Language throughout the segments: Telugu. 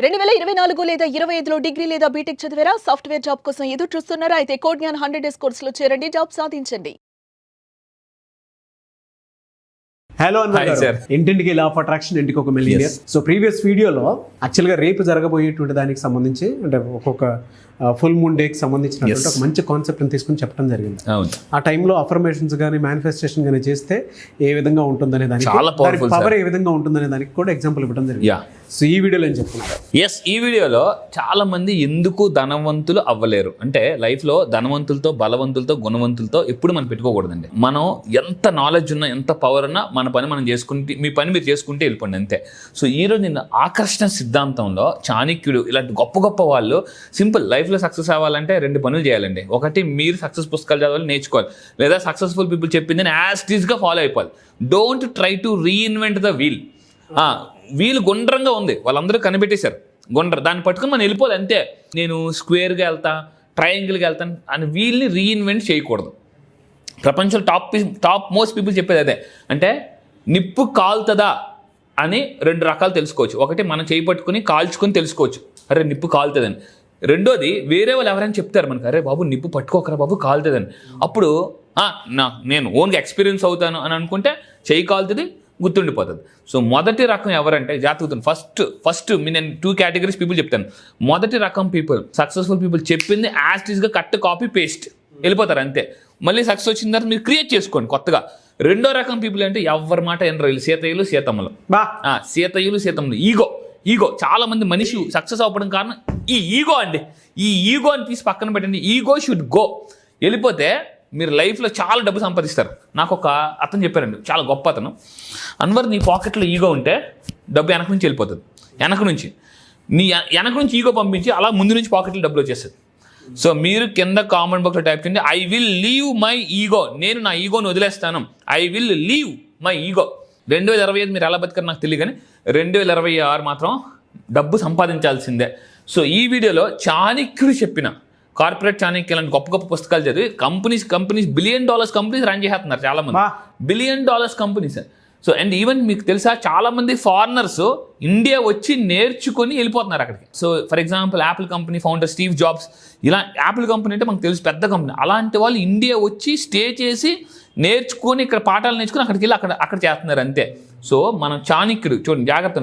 2024 లేదా 25లో డిగ్రీ లేదా బీటెక్ చదివారా? సాఫ్ట్వేర్ జాబ్ కోసం ఎదురు చూస్తున్నారా? అయితే కోడ్ జ్ఞాన్ 100 డేస్ కోర్సులో చేరండి, జాబ్ సాధించండి. హలో అన్న ఇంటింటికి లా ఆఫ్ అట్రాక్షన్ ఇంటికి ఒక మిలియనియర్. సో ప్రీవియస్ వీడియోలో యాక్చువల్గా రేపు జరగబోయేటువంటి దానికి సంబంధించి అంటే ఒక్కొక్క ఫుల్ మూన్ డేకి సంబంధించినటువంటి ఒక మంచి కాన్సెప్ట్ని తీసుకుని చెప్పడం జరిగింది. ఆ టైంలో అఫర్మేషన్స్ కానీ మేనిఫెస్టేషన్ కానీ చేస్తే ఏ విధంగా ఉంటుందనే దానికి, పవర్ ఏ విధంగా ఉంటుందనే దానికి కూడా ఎగ్జాంపుల్ ఇవ్వడం జరిగింది. సో ఈ వీడియోలో ఏం చెప్తున్నారు? ఈ వీడియోలో చాలా మంది ఎందుకు ధనవంతులు అవ్వలేరు అంటే లైఫ్లో ధనవంతులతో, బలవంతులతో, గుణవంతులతో ఎప్పుడు మనం పెట్టుకోకూడదండి. మనం ఎంత నాలెడ్జ్ ఉన్నా, ఎంత పవర్ ఉన్నా మన పని మనం చేసుకుంటే, మీ పని మీరు చేసుకుంటే వెళ్ళిపోండి అంతే. సో ఈరోజు నేను ఆకర్షణ సిద్ధాంతంలో చాణక్యుడు ఇలాంటి గొప్ప గొప్ప వాళ్ళు సింపుల్ లైఫ్లో సక్సెస్ అవ్వాలంటే 2 పనులు చేయాలండి. ఒకటి మీరు సక్సెస్ పుస్తకాలు చదవాలి, నేర్చుకోవాలి, లేదా సక్సెస్ఫుల్ పీపుల్ చెప్పిందని యాజ్ ఇట్ ఈస్గా ఫాలో అయిపోవాలి. Don't try to reinvent the wheel. Wheel గుండ్రంగా ఉంది, వాళ్ళందరూ కనిపెట్టేశారు గుండ్ర, దాన్ని పట్టుకుని మనం వెళ్ళిపోదు అంతే. నేను స్క్వేర్గా వెళ్తా, ట్రయాంగిల్గా వెళ్తాను అని వీల్ని రీఇన్వెంట్ చేయకూడదు. ప్రపంచంలో టాప్ మోస్ట్ పీపుల్ చెప్పేది అదే. అంటే నిప్పు కాలుతుందా అని 2 రకాలు తెలుసుకోవచ్చు. ఒకటి మనం చేయి పట్టుకుని కాల్చుకొని తెలుసుకోవచ్చు, అరే నిప్పు కాలుతుందని. రెండోది వేరే వాళ్ళు ఎవరైనా చెప్తారు మనకు, అరే బాబు నిప్పు పట్టుకోకరా బాబు కాలుతుందని. అప్పుడు నేను ఓన్గా ఎక్స్పీరియన్స్ అవుతాను అని అనుకుంటే చేయి కాలుతుంది, గుర్తుండిపోతుంది. సో మొదటి రకం ఎవరంటే జాతకుతుంది. ఫస్ట్ నేను 2 కేటగిరీస్ పీపుల్ చెప్తాను. మొదటి రకం పీపుల్, సక్సెస్ఫుల్ పీపుల్ చెప్పింది యాజ్ ఇట్ ఈస్గా కట్ కాపీ పేస్ట్ వెళ్ళిపోతారు అంతే. మళ్ళీ సక్సెస్ వచ్చిన తర్వాత మీరు క్రియేట్ చేసుకోండి కొత్తగా. రెండో రకం పీపుల్ అంటే ఎవరి మాట ఎనరు, సీతయ్యలు సీతమ్మలు. సీతయ్యలు సీతమ్మలు ఈగో చాలా మంది మనిషి సక్సెస్ అవ్వడం కారణం ఈ ఈగో అండి. ఈ ఈగోని తీసి పక్కన పెట్టండి. Ego should go. వెళ్ళిపోతే మీరు లైఫ్లో చాలా డబ్బు సంపాదిస్తారు. నాకు ఒక అతను చెప్పారండి, చాలా గొప్ప అతను. అన్వర్, నీ పాకెట్లో ఈగో ఉంటే డబ్బు వెనక నుంచి వెళ్ళిపోతుంది. వెనక నుంచి ఈగో పంపించి అలా ముందు నుంచి పాకెట్లో డబ్బులు వచ్చేస్తుంది. సో మీరు కింద కామెంట్ బాక్స్లో టైప్ చేయండి, I will leave my ego. నేను నా ఈగోని వదిలేస్తాను. I will leave my ego. 2025 మీరు ఎలా బతికారు నాకు తెలియదు, కానీ 2026 మాత్రం డబ్బు సంపాదించాల్సిందే. సో ఈ వీడియోలో చాణక్యుడు చెప్పిన కార్పొరేట్ చాణక్య లాంటి గొప్ప గొప్ప పుస్తకాలు చదివి కంపెనీస్ $1 బిలియన్ కంపెనీస్ రన్ చేస్తున్నారు చాలా మంది. $1 billion companies. So and even మీకు తెలుసా, చాలా మంది ఫారినర్స్ ఇండియా వచ్చి నేర్చుకొని వెళ్ళిపోతున్నారు అక్కడికి. So for example Apple company founder Steve jobs, ఇలా యాపిల్ కంపెనీ అంటే మనకు తెలుసు పెద్ద కంపెనీ. అలాంటి వాళ్ళు ఇండియా వచ్చి స్టే చేసి నేర్చుకొని ఇక్కడ పాఠాలు నేర్చుకుని అక్కడికి వెళ్ళి అక్కడ చేస్తున్నారు అంతే. సో మనం చాణక్యుడు చూడండి, జాగ్రత్త.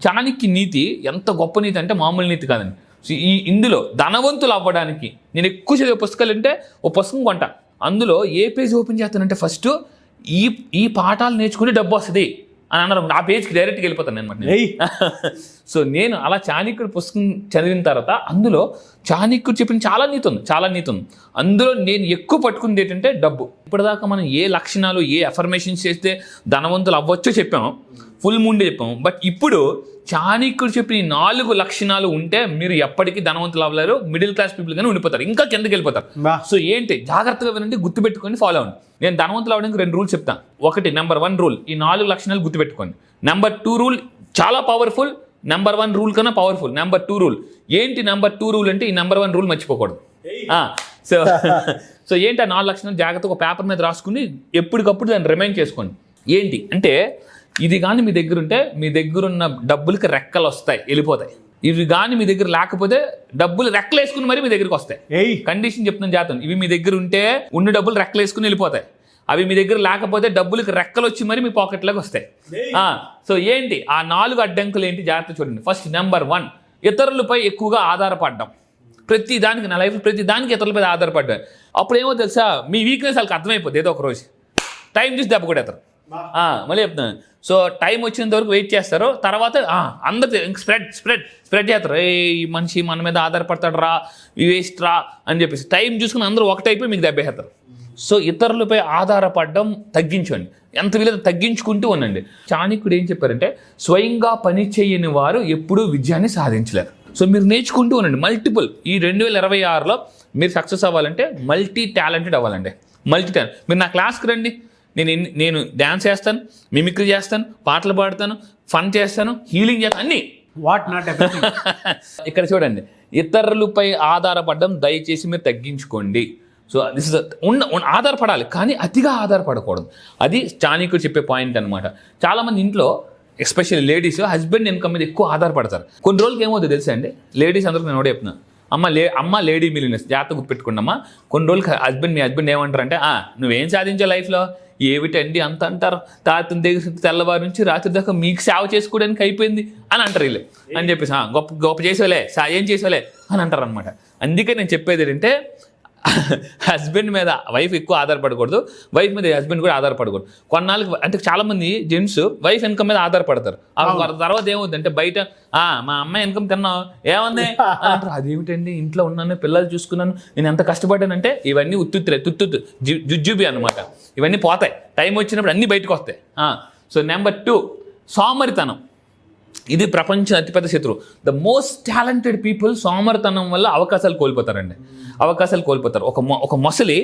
చాణక్య నీతి ఎంత గొప్ప నీతి అంటే మామూలు నీతి కాదండి. సో ఇందులో ధనవంతులు అవ్వడానికి నేను ఎక్కువ చదివే పుస్తకాలు అంటే ఓ పుస్తకం కొంటా, అందులో ఏ పేజ్ ఓపెన్ చేస్తానంటే ఫస్ట్ ఈ పాఠాలు నేర్చుకుని డబ్బు వస్తుంది అని అన్నారు. ఆ పేజ్కి డైరెక్ట్గా వెళ్ళిపోతాను అనమాట. సో నేను అలా చాణక్యుడు పుస్తకం చదివిన తర్వాత అందులో చాణక్యుడు చెప్పిన చాలా నీతి ఉంది. అందులో నేను ఎక్కువ పట్టుకుంది ఏంటంటే డబ్బు. ఇప్పటిదాకా మనం ఏ లక్షణాలు, ఏ అఫర్మేషన్స్ చేస్తే ధనవంతులు అవ్వచ్చో చెప్పాము, ఫుల్ మూన్ డే చెప్పాము. బట్ ఇప్పుడు చాణక్యుడు చెప్పిన 4 లక్షణాలు ఉంటే మీరు ఎప్పటికీ ధనవంతులు అవ్వలేరు, మిడిల్ క్లాస్ పీపుల్ గానే ఉండిపోతారు, ఇంకా కిందకి వెళ్ళిపోతారు. సో ఏంటి, జాగ్రత్తగా వినండి, గుర్తుపెట్టుకొని ఫాలో అవ్వండి. నేను ధనవంతులు అవ్వడానికి 2 రూల్స్ చెప్తాను. ఒకటి, నెంబర్ 1 రూల్, ఈ 4 లక్షణాలు గుర్తుపెట్టుకోండి. నెంబర్ 2 రూల్ చాలా పవర్ఫుల్, నెంబర్ 1 రూల్ కన్నా పవర్ఫుల్. నెంబర్ 2 రూల్ ఏంటి? నెంబర్ 2 రూల్ అంటే ఈ నెంబర్ 1 రూల్ మర్చిపోకూడదు. సో ఏంటి ఆ 4 లక్షణాలు జాగ్రత్తగా ఒక పేపర్ మీద రాసుకుని ఎప్పటికప్పుడు దాన్ని రిమైండ్ చేసుకోండి. ఏంటి అంటే, ఇది కానీ మీ దగ్గర ఉంటే మీ దగ్గర ఉన్న డబ్బులకి రెక్కలు వస్తాయి, వెళ్ళిపోతాయి. ఇవి కానీ మీ దగ్గర లేకపోతే డబ్బులు రెక్కలు వేసుకుని మరి మీ దగ్గరికి వస్తాయి. కండిషన్ చెప్తున్నాను జాగ్రత్త. ఇవి మీ దగ్గర ఉంటే ఉన్న డబ్బులు రెక్కలు వేసుకుని వెళ్ళిపోతాయి. అవి మీ దగ్గర లేకపోతే డబ్బులకి రెక్కలు వచ్చి మరి మీ పాకెట్లోకి వస్తాయి. సో ఏంటి ఆ 4 అడ్డంకులు ఏంటి జాగ్రత్త చూడండి. ఫస్ట్, నెంబర్ 1, ఇతరులపై ఎక్కువగా ఆధారపడడం. ప్రతి దానికి, నా లైఫ్ ప్రతి దానికి ఇతరులపై ఆధారపడ్డాను. అప్పుడు ఏమో తెలుసా, మీ వీక్నెస్ వాళ్ళకి అర్థమైపోతుంది. ఏదో ఒక రోజు టైం చూసి దెబ్బ కొడేస్తారు. మళ్ళీ చెప్తున్నాను. సో టైం వచ్చినంత వరకు వెయిట్ చేస్తారు, తర్వాత అందరు స్ప్రెడ్ చేస్తారు. ఈ మనిషి మన మీద ఆధారపడతాడు రా, వేస్ట్ రా అని చెప్పేసి టైం చూసుకుని అందరూ ఒకటైపోయి మీకు దెబ్బేస్తారు. సో ఇతరులపై ఆధారపడడం తగ్గించండి, ఎంత వీలైతే తగ్గించుకుంటూ ఉండండి. చాణక్యుడు ఏం చెప్పారంటే, స్వయంగా పని చేయని వారు ఎప్పుడూ విజయాన్ని సాధించలేరు. సో మీరు నేర్చుకుంటూ ఉండండి. మల్టిపుల్, ఈ 2026లో మీరు సక్సెస్ అవ్వాలంటే మల్టీ టాలెంటెడ్ అవ్వాలండి. మీరు నా క్లాస్కి రండి, నేను డ్యాన్స్ చేస్తాను, మిమిక్రీ చేస్తాను, పాటలు పాడతాను, ఫన్ చేస్తాను, హీలింగ్ చేస్తాను, అన్నీ. ఇక్కడ చూడండి, ఇతరులపై ఆధారపడడం దయచేసి మీరు తగ్గించుకోండి. సో దిస్ ఇస్ ఆధారపడాలి, కానీ అతిగా ఆధారపడకూడదు. అది చాణక్యుడు చెప్పే పాయింట్ అనమాట. చాలామంది ఇంట్లో ఎస్పెషల్లీ లేడీస్ హస్బెండ్ ఇన్కమ్ మీద ఎక్కువ ఆధారపడతారు. కొన్ని రోజులకి ఏమవుతుంది తెలుసా అండి, లేడీస్ అందరికి నేను ఒకటే చెప్తున్నా, అమ్మ లేడీ మిలియనర్స్ జాగ్రత్త గుర్తుపెట్టుకున్నామా. కొన్ని రోజులకి మీ హస్బెండ్ ఏమంటారంటే నువ్వేం సాధించావు లైఫ్లో, ఏమిటండి అంత అంటారు, తాతని దగ్గర తెల్లవారు నుంచి రాత్రి దాకా మీకు సేవ చేసుకోవడానికి అయిపోయింది అని అంటారు వీళ్ళు అని చెప్పేసి గొప్ప చేసేవాలే ఏం చేసేవాలే అని అంటారు అనమాట. అందుకే నేను చెప్పేది ఏంటంటే హస్బెండ్ మీద వైఫ్ ఎక్కువ ఆధారపడకూడదు, వైఫ్ మీద హస్బెండ్ కూడా ఆధారపడకూడదు. కొన్నాళ్ళకి అంటే చాలామంది జెంట్స్ వైఫ్ ఇన్కమ్ మీద ఆధారపడతారు. తర్వాత ఏమవుతుంది అంటే బయట మా అమ్మాయి ఇన్కమ్ తిన్నావు ఏమంది అంటారు. అదేమిటండి ఇంట్లో ఉన్నాను, పిల్లలు చూసుకున్నాను, నేను ఎంత కష్టపడ్డానంటే ఇవన్నీ తుత్తు జుజ్జుబి అనమాట. ఇవన్నీ పోతాయి, టైం వచ్చినప్పుడు అన్నీ బయటకు వస్తాయి. సో నెంబర్ 2 సోమరితనం. ఇది ప్రపంచం అతిపెద్ద శత్రువు. ద మోస్ట్ టాలెంటెడ్ పీపుల్ సోమరితనం వల్ల అవకాశాలు కోల్పోతారండి. ఒక మొసలి,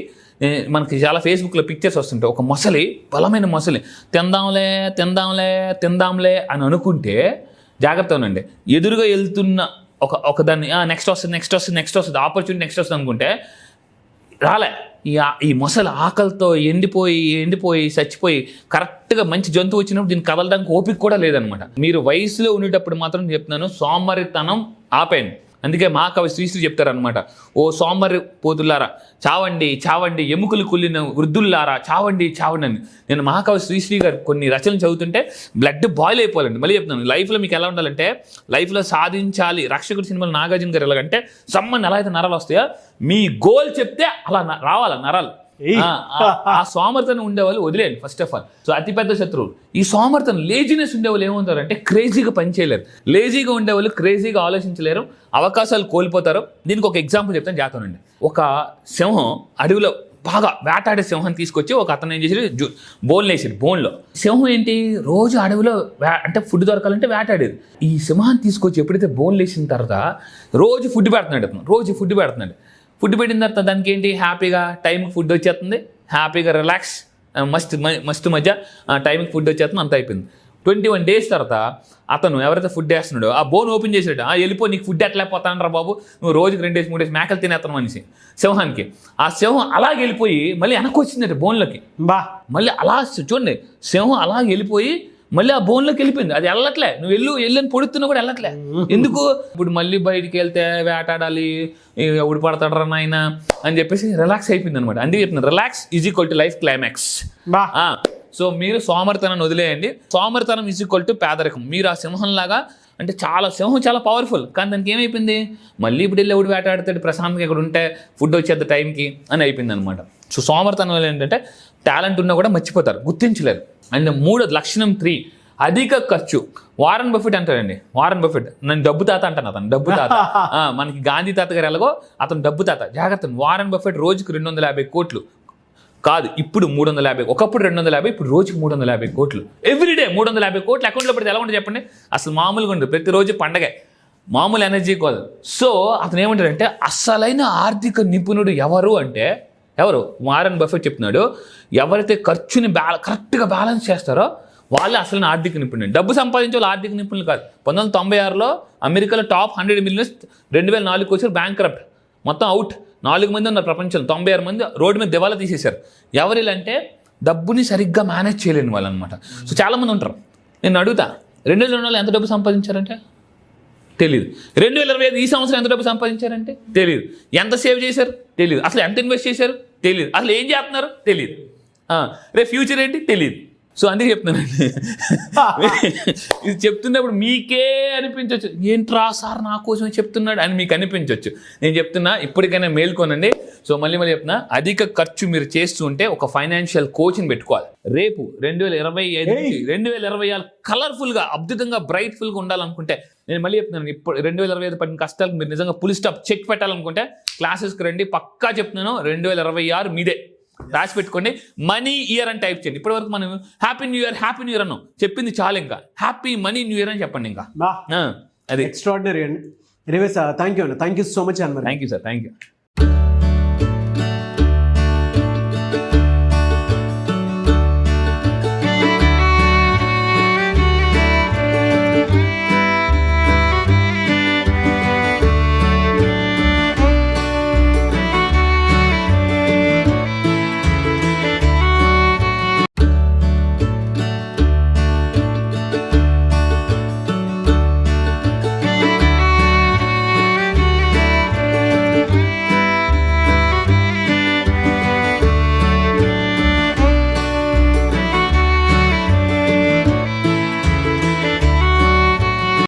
మనకి చాలా ఫేస్బుక్లో పిక్చర్స్ వస్తుంటాయి, ఒక మొసలి, బలమైన మొసలి తిందాంలే అని అనుకుంటే జాగ్రత్త ఉండండి. ఎదురుగా వెళ్తున్న ఒక దాన్ని నెక్స్ట్ వస్తుంది ఆపర్చునిటీ నెక్స్ట్ వస్తుంది అనుకుంటే రాలే. ఈ మొసలు ఆకలితో ఎండిపోయి చచ్చిపోయి కరెక్ట్గా మంచి జంతువు వచ్చినప్పుడు దీన్ని కదలడానికి ఓపిక కూడా లేదనమాట. మీరు వయసులో ఉండేటప్పుడు మాత్రం చెప్తున్నాను, సోమరితనం ఆపేయండి. అందుకే మహాకవి శ్రీశ్రీ చెప్తారనమాట, ఓ సోమరి పోతులారా చావండి ఎముకలు కుళ్ళిన వృద్ధుల్లారా చావండి అని. నేను మహాకవి శ్రీశ్రీ గారు కొన్ని రచనలు చదువుతుంటే బ్లడ్ బాయిల్ అయిపోవాలండి. మళ్ళీ చెప్తున్నాను, లైఫ్లో మీకు ఎలా ఉండాలంటే, లైఫ్లో సాధించాలి. రక్షకుడి సినిమాలో నాగార్జున గారు ఎలాగంటే సమ్మని ఎలా అయితే నరాలు వస్తాయో మీ గోల్ చెప్తే అలా రావాలి నరాలు. ఆ సోమర్తనం ఉండేవాళ్ళు వదిలేయండి ఫస్ట్ ఆఫ్ ఆల్. సో అతిపెద్ద శత్రువు ఈ సోమర్తనం. లేజినెస్ ఉండేవాళ్ళు ఏమవుతారంటే క్రేజీగా పనిచేయలేరు, లేజీగా ఉండేవాళ్ళు క్రేజీగా ఆలోచించలేరు, అవకాశాలు కోల్పోతారు. దీనికి ఒక ఎగ్జాంపుల్ చెప్తాను జాగ్రత్త. ఒక సింహం అడవిలో బాగా వేటాడే సింహాన్ని తీసుకొచ్చి ఒక అతను ఏం చేసి బోన్లు వేసాడు. బోన్లో సింహం ఏంటి రోజు అడవిలో అంటే ఫుడ్ దొరకాలంటే వేటాడేది. ఈ సింహాన్ని తీసుకొచ్చి ఎప్పుడైతే బోన్లు వేసిన తర్వాత రోజు ఫుడ్ పెడుతున్నాడు. ఫుడ్ పెట్టిన తర్వాత దానికి ఏంటి, హ్యాపీగా టైంకి ఫుడ్ వచ్చేస్తుంది, హ్యాపీగా రిలాక్స్ మస్తు మధ్య టైంకి ఫుడ్ వచ్చేస్తుంది, అంత అయిపోయింది. 21 days తర్వాత అతను ఎవరైతే ఫుడ్ వేస్తున్నాడో ఆ బోన్ ఓపెన్ చేసాడు. వెళ్ళిపో, నీకు ఫుడ్ ఎట్లా పోతానరా బాబు, నువ్వు రోజుకి 2 days 3 days మేకలు తినేస్తాను మనిషి సింహానికి. ఆ సింహం అలాగే వెళ్ళిపోయి మళ్ళీ వెనక్కి వచ్చిందట బోన్లోకి. మళ్ళీ అలా చూడండి, సింహం అలా వెళ్ళిపోయి మళ్ళీ ఆ బోన్లోకి వెళ్ళిపోయింది. అది వెళ్ళట్లే, నువ్వు వెళ్ళని పొడుతున్నా కూడా వెళ్ళట్లే. ఎందుకు? ఇప్పుడు మళ్ళీ బయటికి వెళ్తే వేటాడాలి, ఎవడు పడతాడరా నాయన అని చెప్పేసి రిలాక్స్ అయిపోయింది అనమాట. అందుకే చెప్తున్నాను, relax is equal to life climax. So మీరు సోమరితనాన్ని వదిలేయండి. సోమరితనం ఈజ్ ఈక్వల్ టు పేదరికం. మీరు ఆ సింహంలాగా అంటే సింహం చాలా పవర్ఫుల్, కానీ దానికి ఏమైపోయింది, మళ్ళీ ఇప్పుడు వెళ్ళి ఎవడు వేటాడుతాడు, ప్రశాంతంగా ఇక్కడ ఉంటే ఫుడ్ వచ్చేది టైంకి అని అయిపోయింది అనమాట. సో సోమరితనం వల్ల ఏంటంటే టాలెంట్ ఉన్నా కూడా మర్చిపోతారు, గుర్తించలేరు. అండ్ 3 లక్షణం 3 అధిక ఖర్చు. వారన్ బఫెట్ అంటారండి, నేను డబ్బు తాత అంటాను. అతను డబ్బు తాత. మనకి గాంధీ తాత గారు ఎలాగో అతను డబ్బు తాత. జాగ్రత్త, వారన్ బఫెట్ రోజుకి 250 కోట్లు కాదు, ఇప్పుడు 350. ఒకప్పుడు 250, ఇప్పుడు రోజుకి 350 కోట్లు. ఎవ్రీడే 350 కోట్లు అకౌంట్లో పెడితే ఎలా ఉంటుంది చెప్పండి? అసలు మామూలుగా ఉండదు, ప్రతిరోజు పండగే, మామూలు ఎనర్జీ కాదు. సో అతను ఏమంటాడంటే అసలైన ఆర్థిక నిపుణుడు ఎవరు వారన్ బఫెట్ చెప్తున్నాడు, ఎవరైతే ఖర్చుని కరెక్ట్గా బ్యాలెన్స్ చేస్తారో వాళ్ళే అసలు ఆర్థిక నిపుణులు. డబ్బు సంపాదించే వాళ్ళు ఆర్థిక నిపుణులు కాదు. 1996లో అమెరికాలో టాప్ 100 మిలియనర్స్ 2004 వచ్చారు బ్యాంక్రప్ట్, మొత్తం అవుట్. 4 మంది ఉన్నారు ప్రపంచంలో, 96 మంది రోడ్డు మీద దివాలా తీసేశారు. ఎవరిలంటే డబ్బుని సరిగ్గా మేనేజ్ చేయలేని వాళ్ళు అనమాట. సో చాలామంది ఉంటారు. నేను అడుగుతా, 2002లో ఎంత డబ్బు సంపాదించారంటే తెలియదు. 2025 ఈ సంవత్సరం ఎంత డబ్బు సంపాదించారంటే తెలియదు. ఎంత సేవ్ చేశారు తెలియదు. అసలు ఎంత ఇన్వెస్ట్ చేశారు తెలియదు. అసలు ఏం చేస్తున్నారు తెలియదు. రేపు ఫ్యూచర్ ఏంటి తెలియదు. సో అందుకే చెప్తున్నానండి, ఇది చెప్తున్నప్పుడు మీకే అనిపించవచ్చు, ఏంట్రా సార్ నా కోసం చెప్తున్నాడు అని మీకు అనిపించవచ్చు. నేను చెప్తున్నా, ఇప్పటికైనా మేల్కోనండి. సో మళ్ళీ చెప్తున్నా, అధిక ఖర్చు మీరు చేస్తూ ఉంటే ఒక ఫైనాన్షియల్ కోచ్ని పెట్టుకోవాలి. రేపు 2025 నుంచి 2026 కలర్ఫుల్గా, అద్భుతంగా, బ్రైట్ఫుల్గా ఉండాలనుకుంటే, నేను మళ్ళీ చెప్తున్నాను, ఇప్పుడు 2025 పడిన కష్టాలకు మీరు నిజంగా ఫుల్ స్టాప్ చెక్ పెట్టాలనుకుంటే క్లాసెస్కి రండి. పక్కా చెప్తున్నాను, 2026 మీదే. రాసి పెట్టుకోండి, మనీ ఇయర్ అని టైప్ చేయండి. ఇప్పటివరకు మనం హ్యాపీ న్యూ ఇయర్ అన్నాం, చెప్పింది చాలు. ఇంకా హ్యాపీ మనీ న్యూ ఇయర్ అని చెప్పండి. ఇంకా అది ఎక్స్ట్రాడినరీ అండి. Anyways thank you so much. Thank you sir, thank you.